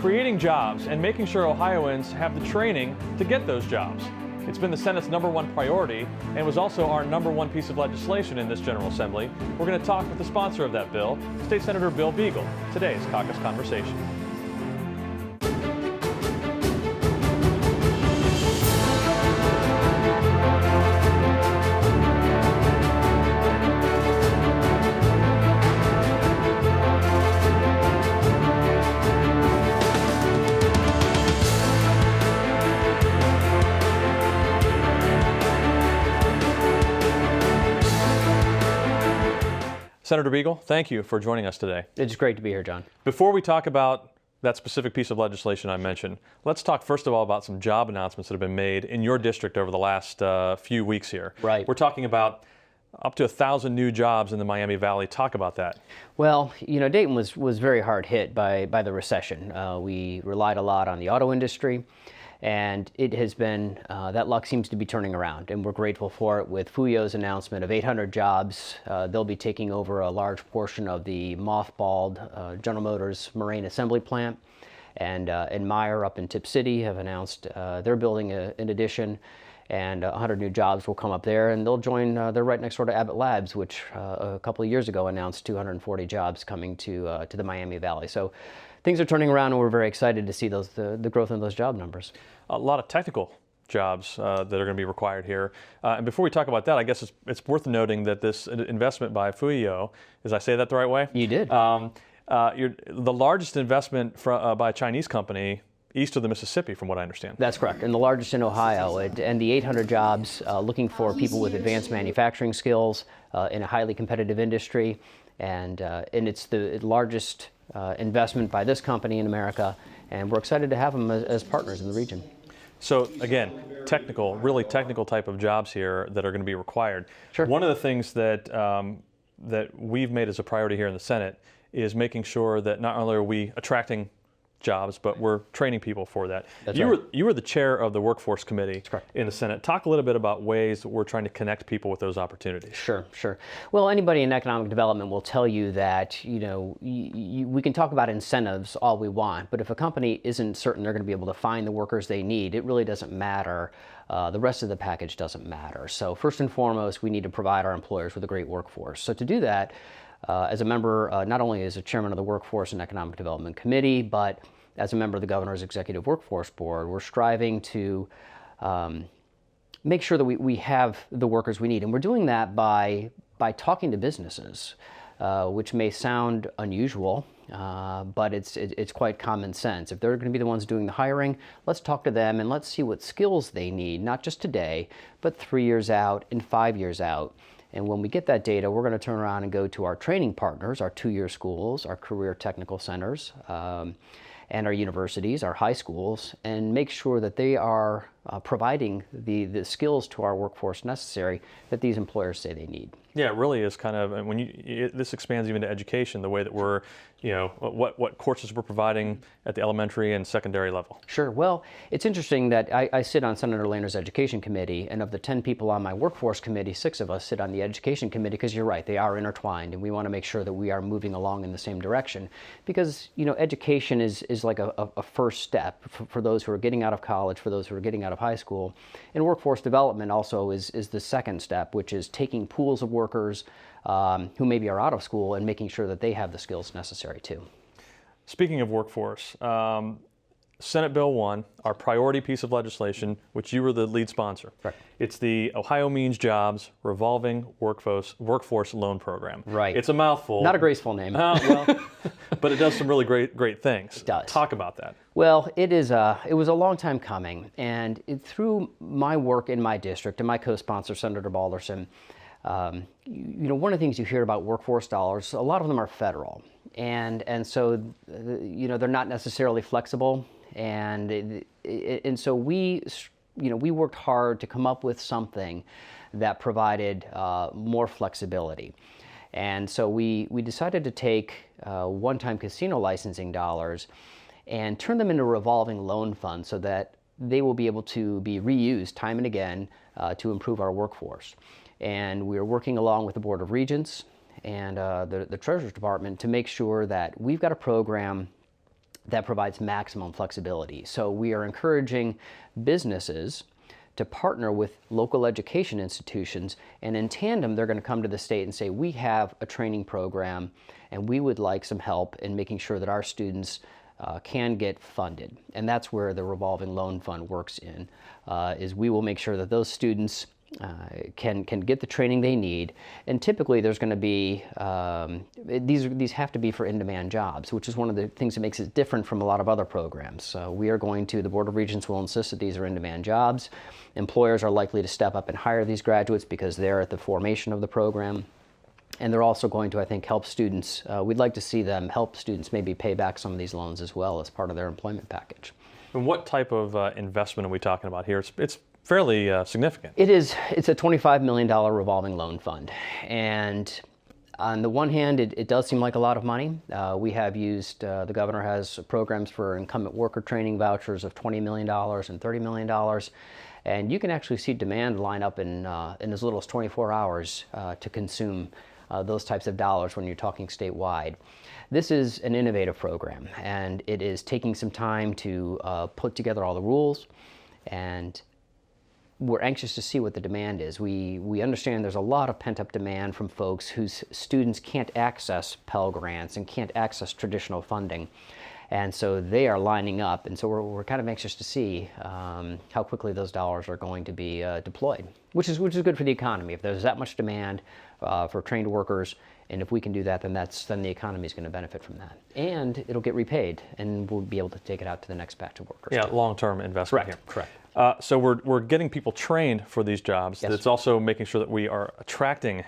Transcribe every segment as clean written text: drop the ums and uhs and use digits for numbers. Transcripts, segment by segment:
creating jobs and making sure Ohioans have the training to get those jobs. It's been the Senate's #1 priority and was also our #1 piece of legislation in this General Assembly. We're going to talk with the sponsor of that bill, State Senator Bill Beagle, today's Caucus Conversation. Senator Beagle, thank you for joining us today. It's great to be here, John. Before we talk about that specific piece of legislation I mentioned, let's talk first of all about some job announcements that have been made in your district over the last few weeks here. Right. We're talking about up to 1,000 new jobs in the Miami Valley. Talk about that. Well, you know, Dayton was very hard hit by the recession. We relied a lot on the auto industry, and it has been, that luck seems to be turning around, and we're grateful for it with Fuyo's announcement of 800 jobs. They'll be taking over a large portion of the mothballed General Motors Moraine Assembly Plant, and Meyer up in Tip City have announced they're building an addition, and 100 new jobs will come up there, and they'll join, they're right next door to Abbott Labs, which a couple of years ago announced 240 jobs coming to the Miami Valley. So things are turning around, and we're very excited to see the growth in those job numbers. A lot of technical jobs that are going to be required here. And before we talk about that, I guess it's worth noting that this investment by Fuyo, did I say that the right way? You did. The largest investment by a Chinese company east of the Mississippi, from what I understand. That's correct, and the largest in Ohio. And the 800 jobs looking for people with advanced manufacturing skills in a highly competitive industry, and it's the largest investment by this company in America, and we're excited to have them as partners in the region. So again, really technical type of jobs here that are going to be required. Sure. One of the things that that we've made as a priority here in the Senate is making sure that not only are we attracting jobs, but we're training people for that. That's right. You were the chair of the Workforce Committee Correct. in the Senate. Talk a little bit about ways that we're trying to connect people with those opportunities. Sure. Well, anybody in economic development will tell you that, you know, we can talk about incentives all we want, but if a company isn't certain they're going to be able to find the workers they need, it really doesn't matter. The rest of the package doesn't matter. So first and foremost, we need to provide our employers with a great workforce. So to do that, as a member, not only as a chairman of the Workforce and Economic Development Committee, but as a member of the Governor's Executive Workforce Board, we're striving to make sure that we have the workers we need. And we're doing that by talking to businesses, which may sound unusual, but it's quite common sense. If they're going to be the ones doing the hiring, let's talk to them and let's see what skills they need, not just today, but 3 years out and 5 years out. And when we get that data, we're going to turn around and go to our training partners, our two-year schools, our career technical centers, and our universities, our high schools, and make sure that they are providing the skills to our workforce necessary that these employers say they need. Yeah, it really is kind of, and this expands even to education, the way that we're, you know, what courses we're providing at the elementary and secondary level. Sure. Well, it's interesting that I sit on Senator Lehner's Education Committee, and of the 10 people on my Workforce Committee, 6 of us sit on the Education Committee, because you're right, they are intertwined, and we want to make sure that we are moving along in the same direction. Because, you know, education is like a first step for those who are getting out of college, for those who are getting out of high school. And workforce development also is the second step, which is taking pools of workers who maybe are out of school and making sure that they have the skills necessary too. Speaking of workforce, Senate Bill 1, our priority piece of legislation, which you were the lead sponsor. Correct. It's the Ohio Means Jobs Revolving Workforce Loan Program. Right. It's a mouthful. Not a graceful name. Well, but it does some really great things. It does. Talk about that. Well, it was a long time coming, and through my work in my district and my co-sponsor, Senator Balderson, you know, one of the things you hear about workforce dollars, a lot of them are federal, and so you know, they're not necessarily flexible, and so we worked hard to come up with something that provided more flexibility. And so we decided to take one-time casino licensing dollars and turn them into a revolving loan fund so that they will be able to be reused time and again to improve our workforce. And we are working along with the Board of Regents and the Treasurer's Department to make sure that we've got a program that provides maximum flexibility. So we are encouraging businesses to partner with local education institutions, and in tandem they're going to come to the state and say, we have a training program and we would like some help in making sure that our students can get funded. And that's where the revolving loan fund works in, is we will make sure that those students can get the training they need. And typically there's going to be, these have to be for in-demand jobs, which is one of the things that makes it different from a lot of other programs. So we are going to, the Board of Regents will insist that these are in-demand jobs. Employers are likely to step up and hire these graduates because they're at the formation of the program. And they're also going to, I think, help students. We'd like to see them help students maybe pay back some of these loans as well as part of their employment package. And what type of investment are we talking about here? It's fairly significant. It is. It's a $25 million revolving loan fund. And on the one hand, it does seem like a lot of money. We have used, the governor has programs for incumbent worker training vouchers of $20 million and $30 million. And you can actually see demand line up in as little as 24 hours to consume those types of dollars when you're talking statewide. This is an innovative program, and it is taking some time to put together all the rules, and we're anxious to see what the demand is. We understand there's a lot of pent-up demand from folks whose students can't access Pell Grants and can't access traditional funding. And so they are lining up, and so we're kind of anxious to see how quickly those dollars are going to be deployed, which is good for the economy. If there's that much demand for trained workers, and if we can do that, then the economy is going to benefit from that, and it'll get repaid, and we'll be able to take it out to the next batch of workers. Yeah, long-term investment here. Correct. So we're getting people trained for these jobs. Yes. It's also making sure that we are attracting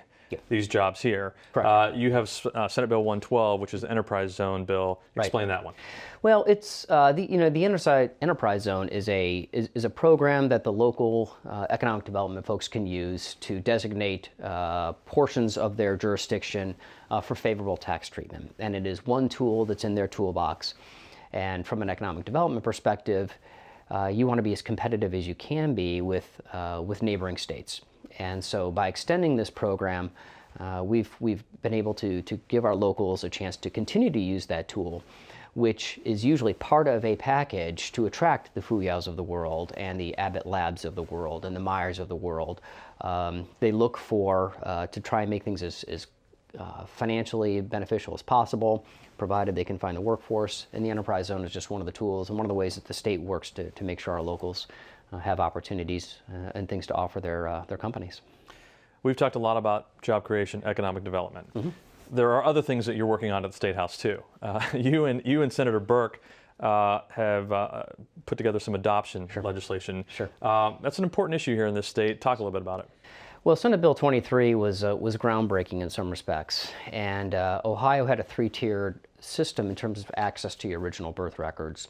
these jobs here. Correct. You have Senate Bill 112, which is the enterprise zone bill. Explain that one. Well, it's the enterprise zone is a program that the local economic development folks can use to designate portions of their jurisdiction for favorable tax treatment, and it is one tool that's in their toolbox. And from an economic development perspective, you want to be as competitive as you can be with neighboring states. And so by extending this program, we've been able to give our locals a chance to continue to use that tool, which is usually part of a package to attract the Fuyaos of the world and the Abbott Labs of the world and the Myers of the world. They look for to try and make things as financially beneficial as possible, provided they can find the workforce. And the enterprise zone is just one of the tools and one of the ways that the state works to make sure our locals have opportunities and things to offer their companies. We've talked a lot about job creation, economic development. Mm-hmm. There are other things that you're working on at the State House too. You and Senator Burke have put together some adoption legislation. Sure. That's an important issue here in this state. Talk a little bit about it. Well, Senate Bill 23 was groundbreaking in some respects, and Ohio had a three-tiered system in terms of access to your original birth records.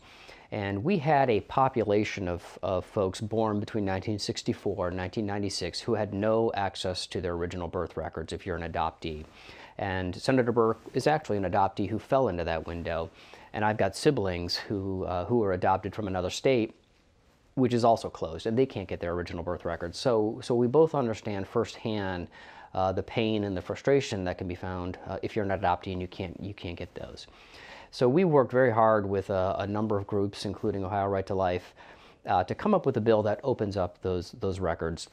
And we had a population of folks born between 1964 and 1996 who had no access to their original birth records if you're an adoptee. And Senator Burke is actually an adoptee who fell into that window. And I've got siblings who are adopted from another state, which is also closed, and they can't get their original birth records. So we both understand firsthand the pain and the frustration that can be found if you're an adoptee and you can't get those. So we worked very hard with a number of groups, including Ohio Right to Life, to come up with a bill that opens up those records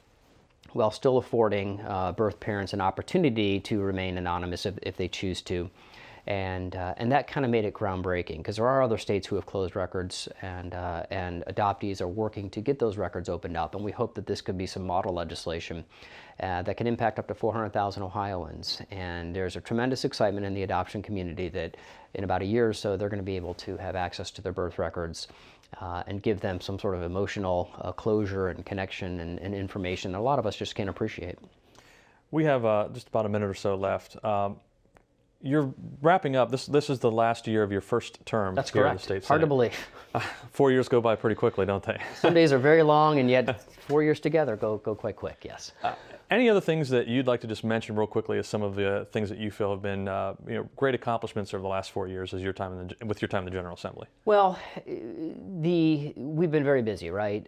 while still affording birth parents an opportunity to remain anonymous if they choose to. And that kind of made it groundbreaking, because there are other states who have closed records, and adoptees are working to get those records opened up. And we hope that this could be some model legislation that can impact up to 400,000 Ohioans. And there's a tremendous excitement in the adoption community that in about a year or so they're going to be able to have access to their birth records and give them some sort of emotional closure and connection and information that a lot of us just can't appreciate. We have just about a minute or so left. You're wrapping up. This is the last year of your first term. That's correct. In the state Senate. Hard to believe. 4 years go by pretty quickly, don't they? Some days are very long, and yet 4 years together go quite quick. Yes. Any other things that you'd like to just mention real quickly as some of the things that you feel have been great accomplishments over the last 4 years as with your time in the General Assembly? Well, we've been very busy, right?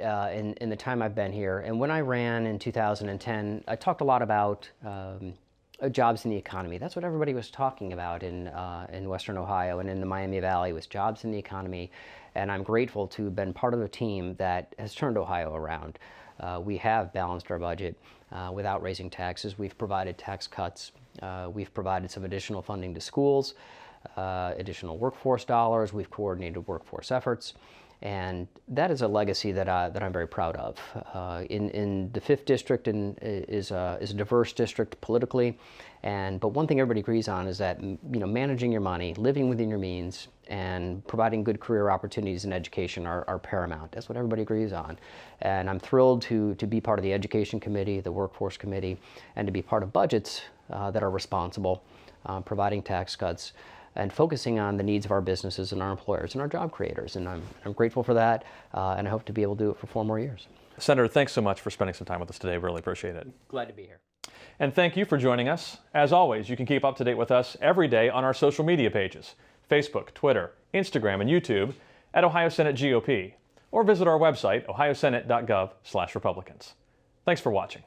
In the time I've been here, and when I ran in 2010, I talked a lot about jobs in the economy. That's what everybody was talking about in Western Ohio and in the Miami Valley, was jobs in the economy. And I'm grateful to have been part of a team that has turned Ohio around. We have balanced our budget without raising taxes. We've provided tax cuts. We've provided some additional funding to schools, additional workforce dollars. We've coordinated workforce efforts. And that is a legacy that I'm very proud of. In the 5th District is a diverse district politically, but one thing everybody agrees on is that managing your money, living within your means, and providing good career opportunities in education are paramount. That's what everybody agrees on. And I'm thrilled to be part of the Education Committee, the Workforce Committee, and to be part of budgets that are responsible, providing tax cuts, and focusing on the needs of our businesses and our employers and our job creators. And I'm grateful for that, and I hope to be able to do it for 4 more years. Senator, thanks so much for spending some time with us today. Really appreciate it. Glad to be here. And thank you for joining us. As always, you can keep up to date with us every day on our social media pages, Facebook, Twitter, Instagram, and YouTube at Ohio Senate GOP, or visit our website, ohiosenate.gov/Republicans. Thanks for watching.